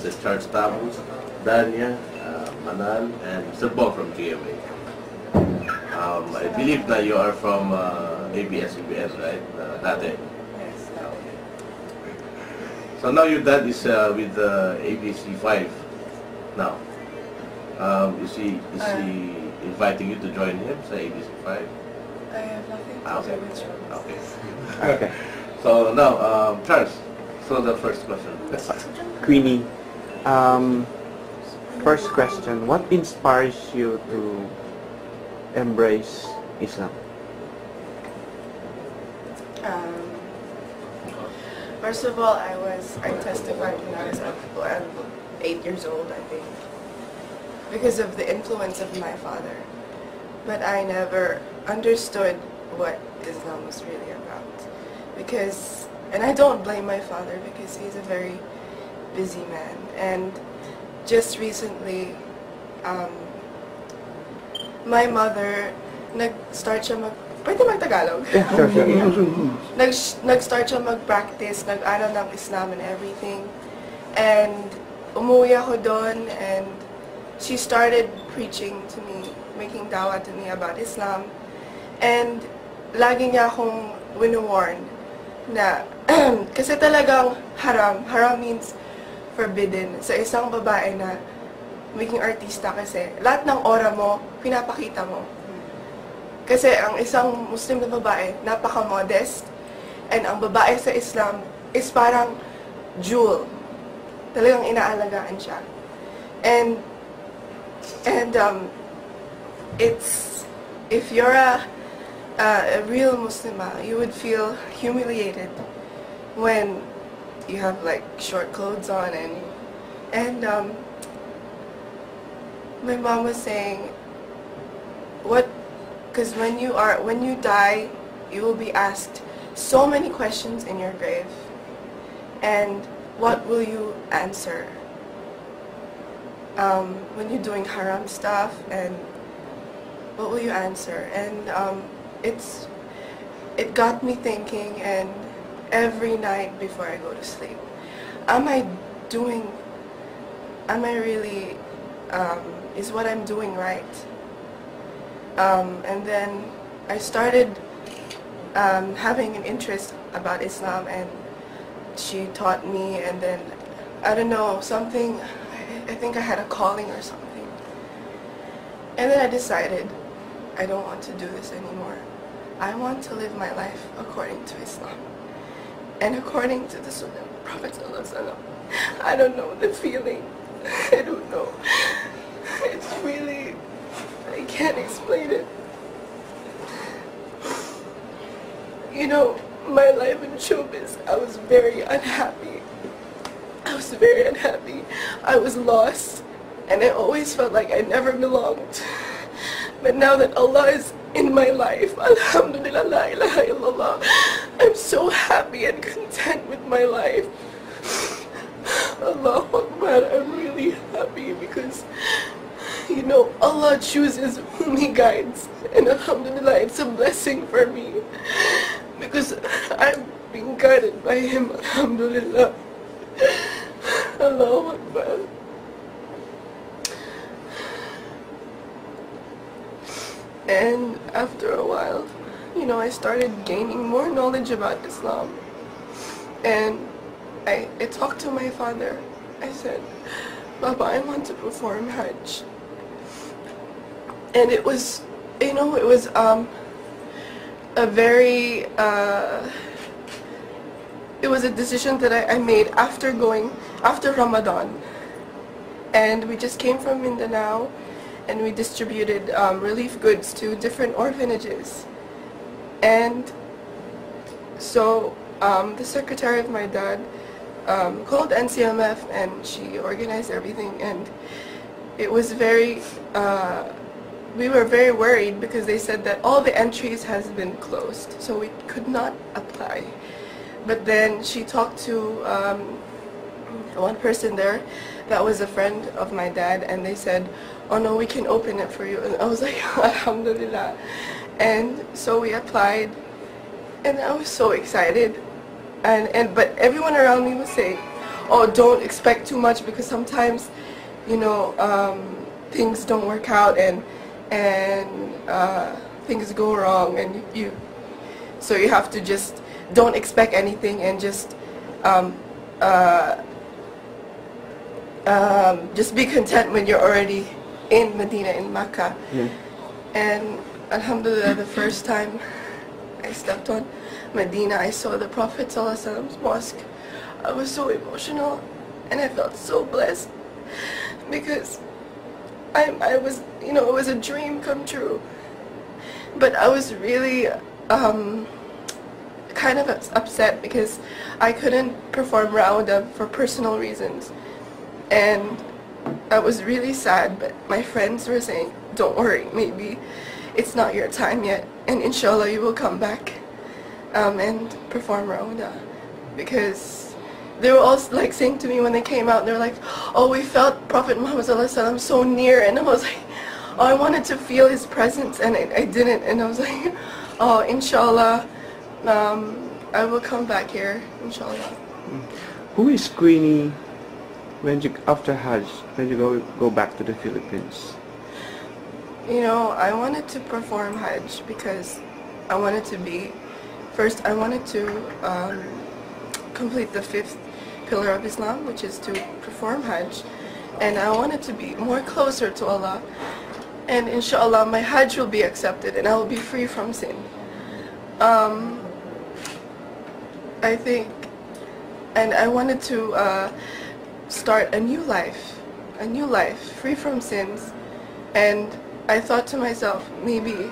Mr. Charles Tabus, Dania, Manal, and Mr. Bob from GMA. I believe that you are from ABS-CBN, right? Dati. Yes. So now your dad is with ABC5 now. Is he inviting you to join him sa ABC5? I have nothing to do with shows. Okay. Okay. So now, Charles, so the first question. Queenie, first question, what inspires you to embrace Islam? First of all, I testified when I was 8 years old, I think, because of the influence of my father. But I never understood what Islam was really about. And I don't blame my father because he's a very busy man. And just recently, my mother, nag-start siya pwede mag-Tagalog? Yeah, sure. Nag-start siya mag-practice, nag-aral ng Islam and everything. And umuwi ako doon and she started preaching to me, making dawah to me about Islam. And lagi niya akong winu-warn na, kasi talagang haram. Haram means forbidden. Sa isang babae na maging artista kasi, lahat ng aura mo, pinapakita mo. Kasi ang isang Muslim na babae, napaka-modest. And ang babae sa Islam is parang jewel. Talagang inaalagaan siya. And it's, if you're a real Muslimah, you would feel humiliated when you have like short clothes on and my mom was saying, because when you die, you will be asked so many questions in your grave, and what will you answer? When you're doing haram stuff, and what will you answer? And it got me thinking, and every night before I go to sleep, is what I'm doing right? And then I started having an interest about Islam, and she taught me, and then, I don't know, something, I think I had a calling or something. And then I decided, I don't want to do this anymore. I want to live my life according to Islam. And according to the Sunnah of the Prophet ﷺ. I don't know the feeling. I don't know. It's really, I can't explain it. You know, my life in showbiz, I was very unhappy. I was lost, and I always felt like I never belonged. But now that Allah is in my life, alhamdulillah, la ilaha illallah, I'm so happy and content with my life. Allahu Akbar, I'm really happy because, you know, Allah chooses whom He guides, and alhamdulillah, it's a blessing for me because I'm being guided by Him, alhamdulillah. Allahu Akbar. And after a while, you know, I started gaining more knowledge about Islam. And I talked to my father. I said, Papa, I want to perform Hajj. And it was, you know, it was a very, it was a decision that I made after Ramadan. And we just came from Mindanao, and we distributed relief goods to different orphanages. And so the secretary of my dad called NCMF, and she organized everything, and it was very, we were very worried because they said that all the entries has been closed, so we could not apply. But then she talked to one person there that was a friend of my dad, and they said, oh no, we can open it for you. And I was like, alhamdulillah. And so we applied, and I was so excited. But everyone around me was saying, oh, don't expect too much, because sometimes, you know, things don't work out and things go wrong, and so you have to just don't expect anything and just be content when you're already in Medina, in Mecca. Yeah. And alhamdulillah, the first time I stepped on Medina, I saw the Prophet ﷺ's mosque. I was so emotional and I felt so blessed, because I was, you know, it was a dream come true. But I was really kind of upset because I couldn't perform Ramadan for personal reasons. And I was really sad, but my friends were saying, don't worry, maybe it's not your time yet, and inshallah you will come back and perform Ramadan. Because they were all like saying to me when they came out, they were like, oh, we felt Prophet Muhammad ﷺ so near, and I was like, oh, I wanted to feel his presence and I didn't, and I was like, oh, inshallah, I will come back here, inshallah. Who is Queenie when you, after Hajj, when you go back to the Philippines? You know, I wanted to perform Hajj because I wanted to be, first I wanted to complete the 5th pillar of Islam, which is to perform Hajj, and I wanted to be more closer to Allah, and inshallah my Hajj will be accepted and I will be free from sin. I think, and I wanted to start a new life, free from sins, and I thought to myself, maybe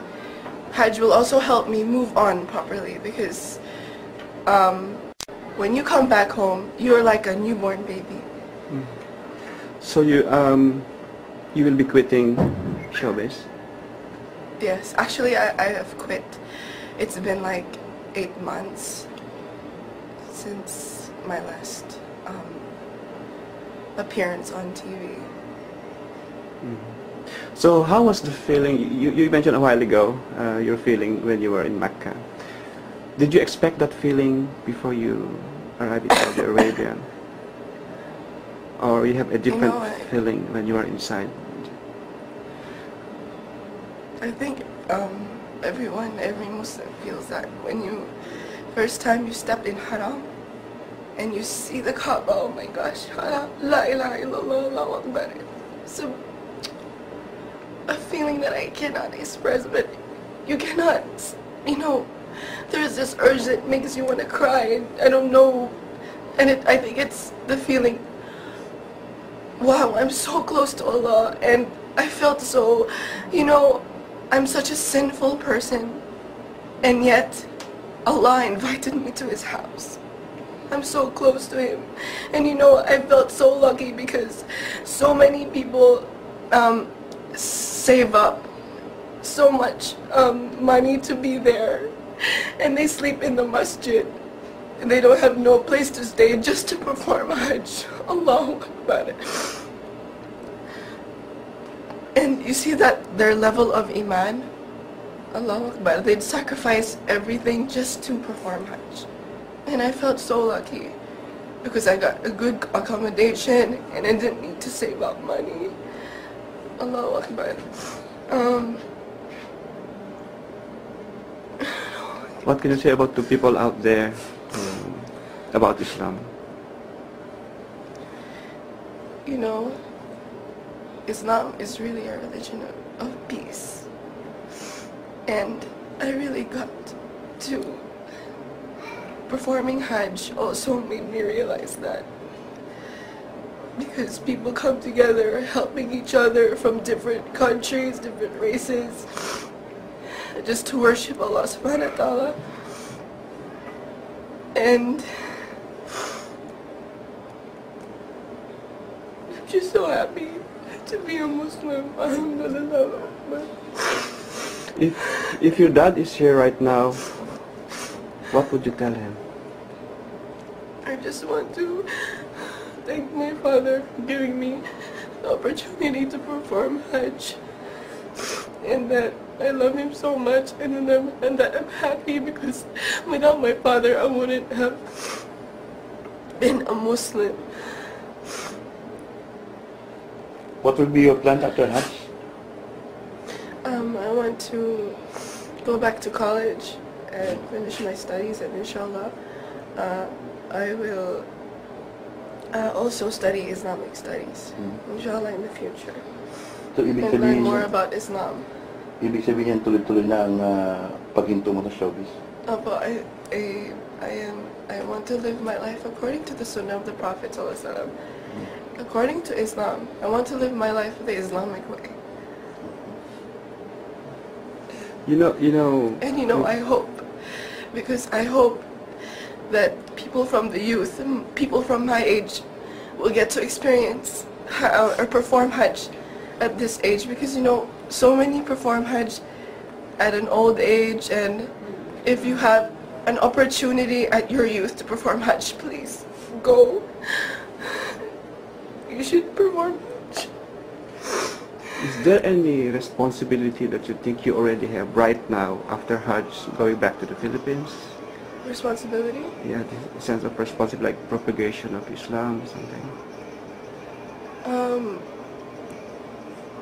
Hajj will also help me move on properly, because when you come back home, you're like a newborn baby. So you will be quitting showbiz? Yes, actually I have quit. It's been like 8 months since my last appearance on TV. So how was the feeling, you mentioned a while ago, your feeling when you were in Mecca. Did you expect that feeling before you arrived in Saudi Arabia? Or you have a different feeling when you are inside? I think every Muslim feels that when you, first time you step in Haram and you see the Kaaba, oh my gosh, La ilaha illallah, Allahu Akbar. So a feeling that I cannot express, but you cannot, you know, there's this urge that makes you want to cry, and I don't know, and I think it's the feeling, wow, I'm so close to Allah, and I felt so, you know, I'm such a sinful person, and yet Allah invited me to His house. I'm so close to Him, and you know, I felt so lucky because so many people save up so much money to be there, and they sleep in the masjid, and they don't have no place to stay just to perform Hajj. Allahu Akbar. And you see that their level of iman, Allahu Akbar, they'd sacrifice everything just to perform Hajj. And I felt so lucky because I got a good accommodation and I didn't need to save up money. Allahu Akbar. What can you say about the people out there about Islam? You know, Islam is really a religion of peace. And I really got to performing Hajj also made me realize that. Because people come together helping each other from different countries, different races, just to worship Allah subhanahu wa ta'ala. And I'm just so happy to be a Muslim. Alhamdulillah. If your dad is here right now, what would you tell him? I just want to thank my father for giving me the opportunity to perform Hajj, and that I love him so much, and that I'm happy because without my father I wouldn't have been a Muslim. What will be your plan after Hajj? I want to go back to college and finish my studies, and inshallah, I will also study Islamic studies, inshallah, in the future, So, ibig and learn sabihin, more about Islam. ibig sabihin tuloy-tuloy na ang paghinto mo sa showbiz. But I want to live my life according to the Sunnah of the Prophet ﷺ. According to Islam, I want to live my life the Islamic way. You know. And I hope, because I hope that people from the youth, and people from my age, will get to experience or perform Hajj at this age, because so many perform Hajj at an old age, and if you have an opportunity at your youth to perform Hajj, please go. You should perform Hajj. Is there any responsibility that you think you already have right now after Hajj, going back to the Philippines? Responsibility? Yeah, the sense of responsibility, like propagation of Islam, something.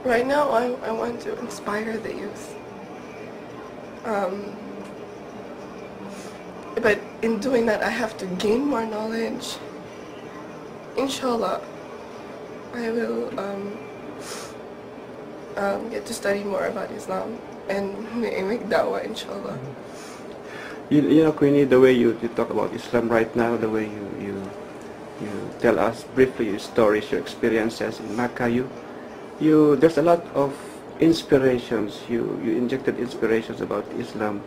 Right now, I want to inspire the youth. But in doing that, I have to gain more knowledge. Inshallah, I will get to study more about Islam and make dawah, inshallah. You know, Queenie, the way you talk about Islam right now, the way you tell us briefly your stories, your experiences in Mecca, there's a lot of inspirations. You injected inspirations about Islam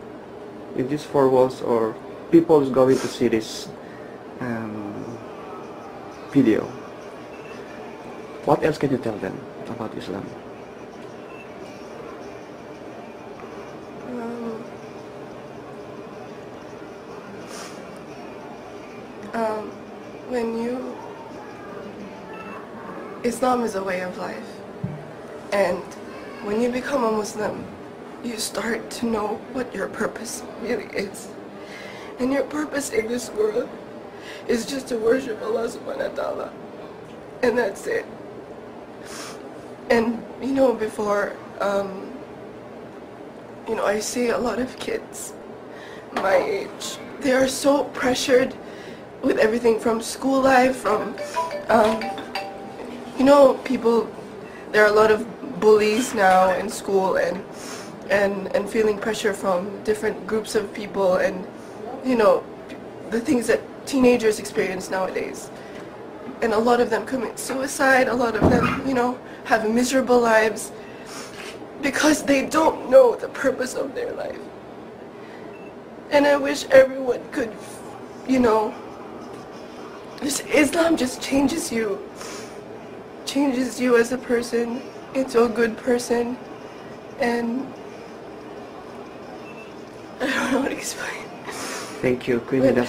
in these four walls, or people is going to see this video. What else can you tell them about Islam? Islam is a way of life, and when you become a Muslim, you start to know what your purpose really is. And your purpose in this world is just to worship Allah subhanahu wa ta'ala, and that's it. And before, I see a lot of kids my age, they are so pressured with everything from school life, from people, there are a lot of bullies now in school, and feeling pressure from different groups of people, and the things that teenagers experience nowadays. And a lot of them commit suicide, a lot of them, have miserable lives because they don't know the purpose of their life. And I wish everyone could, Islam just changes you as a person into a good person, and I don't know how to explain. Thank you, Queenie.